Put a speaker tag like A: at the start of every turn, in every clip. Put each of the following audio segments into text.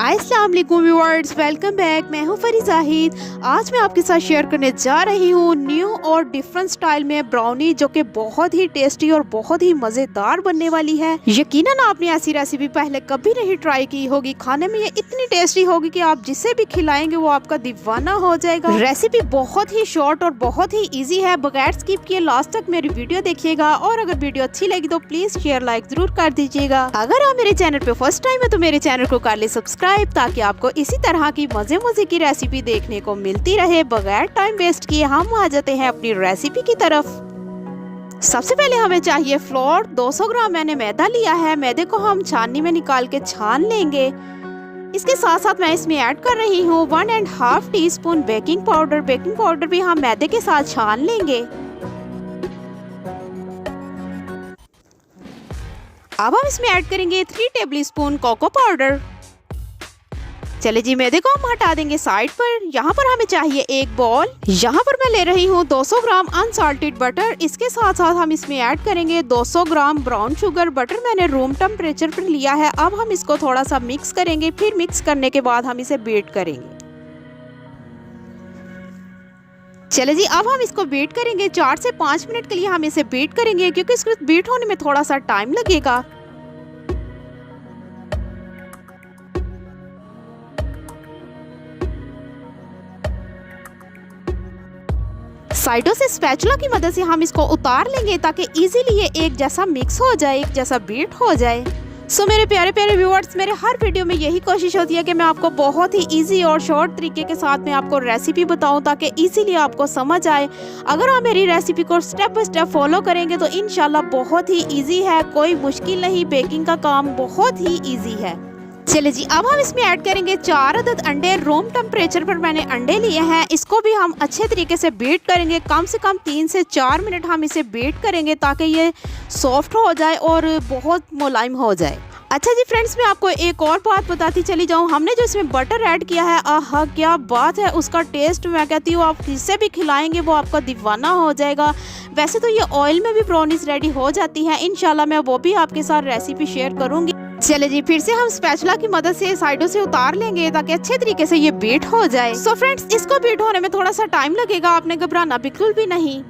A: अस्सलाम वालेकुम viewers, welcome back. मैं हूं फरी जाहिद। आज मैं आपके साथ शेयर करने जा रही हूं न्यू और डिफरेंट स्टाइल में ब्राउनी, जो कि बहुत ही टेस्टी और बहुत ही मज़ेदार बनने वाली है। यकीनन आपने ऐसी रेसिपी पहले कभी नहीं ट्राई की होगी। खाने में ये इतनी टेस्टी होगी कि आप जिसे भी खिलाएंगे वो आपका दीवाना हो जाएगा। रेसिपी बहुत ही शॉर्ट और बहुत ही ईजी है। बगैर स्किप किए लास्ट तक मेरी वीडियो देखिएगा और अगर वीडियो अच्छी लगी तो प्लीज शेयर लाइक जरूर कर दीजिएगा। अगर आप मेरे चैनल पे फर्स्ट टाइम है तो मेरे चैनल को कर ले सब्सक्राइब, ताकि आपको इसी तरह की मजे की रेसिपी देखने को मिलती रहे। बगैर टाइम वेस्ट किए हम आ जाते हैं अपनी रेसिपी की तरफ। सबसे पहले हमें चाहिए फ्लोर। 200 ग्राम मैंने मैदा लिया है। मैदे को हम छाननी में निकाल के छान लेंगे। इसके साथ साथ मैं इसमें ऐड कर रही हूँ 1.5 teaspoon baking powder. Baking powder भी हम मैदे के साथ छान लेंगे। अब हम इसमें ऐड करेंगे 3 टेबलस्पून कोको पाउडर। चले जी, मैदे को हम हटा देंगे साइड पर। यहाँ पर हमें चाहिए एक बॉल। यहाँ पर मैं ले रही हूँ 200 ग्राम अनसाल्टेड बटर। इसके साथ साथ हम इसमें ऐड करेंगे 200 ग्राम ब्राउन शुगर। बटर मैंने रूम टेम्परेचर पर लिया है। अब हम इसको थोड़ा सा मिक्स करेंगे। फिर मिक्स करने के बाद हम इसे बीट करेंगे। चले जी, अब हम इसको बीट करेंगे। 4 से 5 मिनट के लिए हम इसे बीट करेंगे, क्योंकि इसको बीट होने में थोड़ा सा टाइम लगेगा। साइडों से स्पैचुला की मदद से हम इसको उतार लेंगे, ताकि इजीली ये एक जैसा मिक्स हो जाए, एक जैसा बीट हो जाए। सो मेरे प्यारे प्यारे व्यूअर्स, मेरे हर वीडियो में यही कोशिश होती है कि मैं आपको बहुत ही इजी और शॉर्ट तरीके के साथ में आपको रेसिपी बताऊं, ताकि इजीली आपको समझ आए। अगर आप मेरी रेसिपी को स्टेप बाय स्टेप फॉलो करेंगे तो इंशाल्लाह बहुत ही इजी है, कोई मुश्किल नहीं। बेकिंग का काम बहुत ही इजी है। चलिए जी, अब हम इसमें ऐड करेंगे 4 अदद अंडे। रूम टेम्परेचर पर मैंने अंडे लिए हैं। इसको भी हम अच्छे तरीके से बीट करेंगे। कम से कम 3 से 4 मिनट हम इसे बीट करेंगे, ताकि ये सॉफ्ट हो जाए और बहुत मुलायम हो जाए। अच्छा जी फ्रेंड्स, मैं आपको एक और बात बताती चली जाऊँ। हमने जो इसमें बटर ऐड किया है, आहा क्या बात है। उसका टेस्ट मैं कहती हूँ आप जिससे भी खिलाएंगे वो आपका दीवाना हो जाएगा। वैसे तो ये ऑयल में भी ब्राउनीज रेडी हो जाती है। इंशाल्लाह मैं वो भी आपके साथ रेसिपी शेयर करूँगी। चले जी, फिर से हम स्पैचुला की मदद से साइडों से उतार लेंगे, ताकि अच्छे तरीके से ये बीट हो जाए। सो फ्रेंड्स, इसको बीट होने में थोड़ा सा टाइम लगेगा। आपने घबराना बिल्कुल भी नहीं।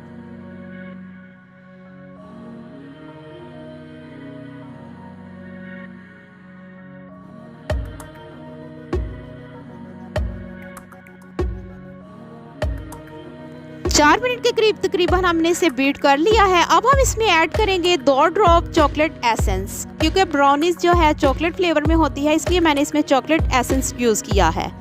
A: चार मिनट के करीब तकरीबन हमने इसे बीट कर लिया है। अब हम इसमें ऐड करेंगे 2 ड्रॉप चॉकलेट एसेंस। क्योंकि ब्राउनीज जो है चॉकलेट फ्लेवर में होती है, इसलिए मैंने इसमें चॉकलेट एसेंस यूज़ किया है।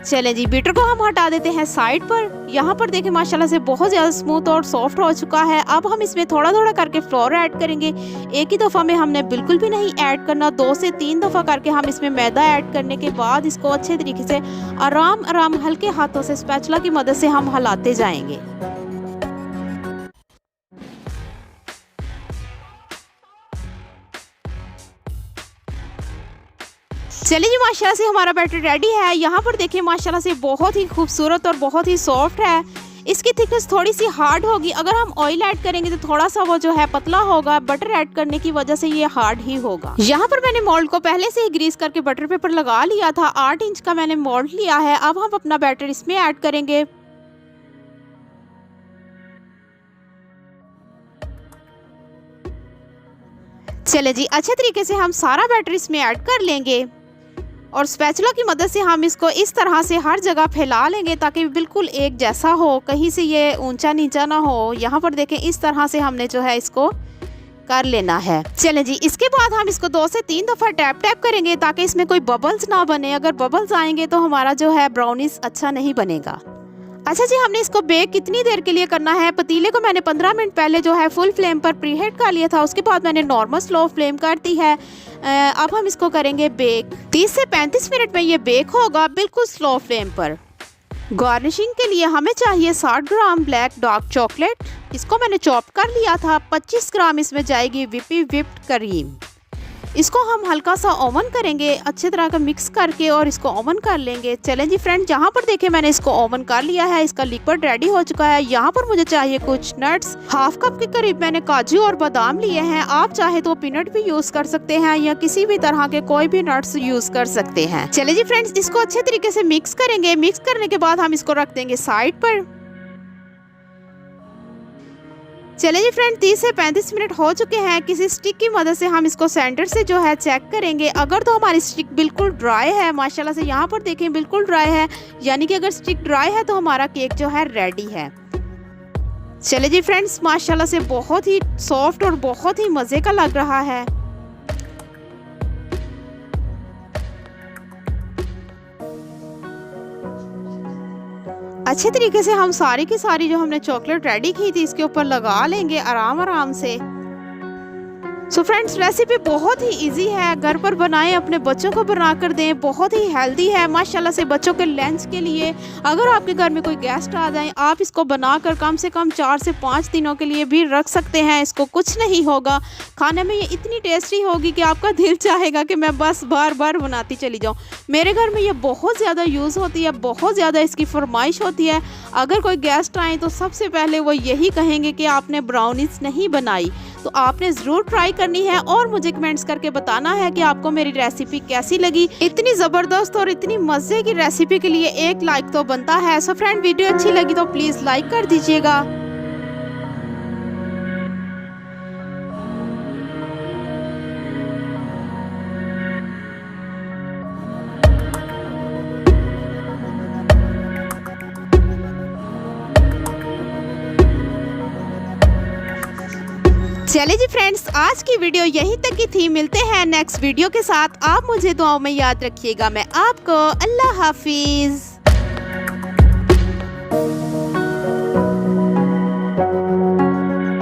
A: चलें जी, बीटर को हम हटा देते हैं साइड पर। यहाँ पर देखें माशाल्लाह से बहुत ज़्यादा स्मूथ और सॉफ्ट हो चुका है। अब हम इसमें थोड़ा थोड़ा करके फ्लोर ऐड करेंगे। एक ही दफ़ा में हमने बिल्कुल भी नहीं ऐड करना। 2 से 3 दफ़ा करके हम इसमें मैदा ऐड करने के बाद इसको अच्छे तरीके से आराम हल्के हाथों से स्पैचुला की मदद से हम हिलाते जाएंगे। चलिए जी, माशाल्लाह से हमारा बैटर रेडी है। यहाँ पर देखिए माशाल्लाह से बहुत ही खूबसूरत और बहुत ही सॉफ्ट है। इसकी थिकनेस थोड़ी सी हार्ड होगी। अगर हम ऑयल ऐड करेंगे तो थोड़ा सा वो जो है पतला होगा। बटर ऐड करने की वजह से ये हार्ड ही होगा। यहाँ पर मैंने मोल्ड को पहले से ही ग्रीस करके बटर पेपर लगा लिया था। 8 इंच का मैंने मोल्ड लिया है। अब हम अपना बैटर इसमें ऐड करेंगे। चले जी, अच्छे तरीके से हम सारा बैटर इसमें ऐड कर लेंगे और स्पैचुला की मदद से हम इसको इस तरह से हर जगह फैला लेंगे, ताकि बिल्कुल एक जैसा हो, कहीं से ये ऊंचा नीचा ना हो। यहाँ पर देखें इस तरह से हमने जो है इसको कर लेना है। चलें जी, इसके बाद हम इसको 2 से 3 दफ़ा टैप करेंगे, ताकि इसमें कोई बबल्स ना बने। अगर बबल्स आएंगे तो हमारा जो है ब्राउनीज अच्छा नहीं बनेगा। अच्छा जी, हमने इसको बेक कितनी देर के लिए करना है। पतीले को मैंने 15 मिनट पहले जो है फुल फ्लेम पर प्रीहीट कर लिया था। उसके बाद मैंने नॉर्मल स्लो फ्लेम कर दी है। अब हम इसको करेंगे बेक। 30 से 35 मिनट में ये बेक होगा, बिल्कुल स्लो फ्लेम पर। गार्निशिंग के लिए हमें चाहिए 60 ग्राम ब्लैक डार्क चॉकलेट। इसको मैंने चॉप कर लिया था। 25 ग्राम इसमें जाएगी विपिड क्रीम। इसको हम हल्का सा ओवन करेंगे अच्छे तरह का मिक्स करके और इसको ओवन कर लेंगे। चलें जी फ्रेंड, यहाँ पर देखें मैंने इसको ओवन कर लिया है, इसका लिक्विड रेडी हो चुका है। यहाँ पर मुझे चाहिए कुछ नट्स, हाफ कप के करीब मैंने काजू और बादाम लिए हैं। आप चाहे तो पीनट भी यूज कर सकते हैं या किसी भी तरह के कोई भी नट्स यूज कर सकते हैं। चले जी फ्रेंड्स, इसको अच्छे तरीके से मिक्स करेंगे। मिक्स करने के बाद हम इसको रख देंगे साइड पर। चले जी फ्रेंड, 30 से 35 मिनट हो चुके हैं। किसी स्टिक की मदद से हम इसको सेंटर से जो है चेक करेंगे। अगर तो हमारी स्टिक बिल्कुल ड्राई है, माशाल्लाह से यहाँ पर देखें बिल्कुल ड्राई है, यानी कि अगर स्टिक ड्राई है तो हमारा केक जो है रेडी है। चले जी फ्रेंड्स, माशाल्लाह से बहुत ही सॉफ्ट और बहुत ही मज़े का लग रहा है। अच्छे तरीके से हम सारी की सारी जो हमने चॉकलेट रेडी की थी इसके ऊपर लगा लेंगे आराम से। सो फ्रेंड्स, रेसिपी बहुत ही इजी है, घर पर बनाएं, अपने बच्चों को बना कर दें। बहुत ही हेल्दी है माशाल्लाह से। बच्चों के लंच के लिए अगर आपके घर में कोई गेस्ट आ जाए, आप इसको बनाकर कम से कम 4 से 5 दिनों के लिए भी रख सकते हैं। इसको कुछ नहीं होगा, खाने में ये इतनी टेस्टी होगी कि आपका दिल चाहेगा कि मैं बस बार बार बनाती चली जाऊँ। मेरे घर में ये बहुत ज़्यादा यूज़ होती है, बहुत ज़्यादा इसकी फरमाइश होती है। अगर कोई गेस्ट आए तो सबसे पहले वो यही कहेंगे कि आपने ब्राउनीज नहीं बनाई, तो आपने ज़रूर ट्राई करनी है और मुझे कमेंट्स करके बताना है कि आपको मेरी रेसिपी कैसी लगी। इतनी ज़बरदस्त और इतनी मज़े की रेसिपी के लिए एक लाइक तो बनता है। सो फ्रेंड, वीडियो अच्छी लगी तो प्लीज़ लाइक कर दीजिएगा। चलिए जी फ्रेंड्स, आज की वीडियो यहीं तक की थी। मिलते हैं नेक्स्ट वीडियो के साथ। आप मुझे दुआओं में याद रखिएगा। मैं आपको अल्लाह हाफिज़।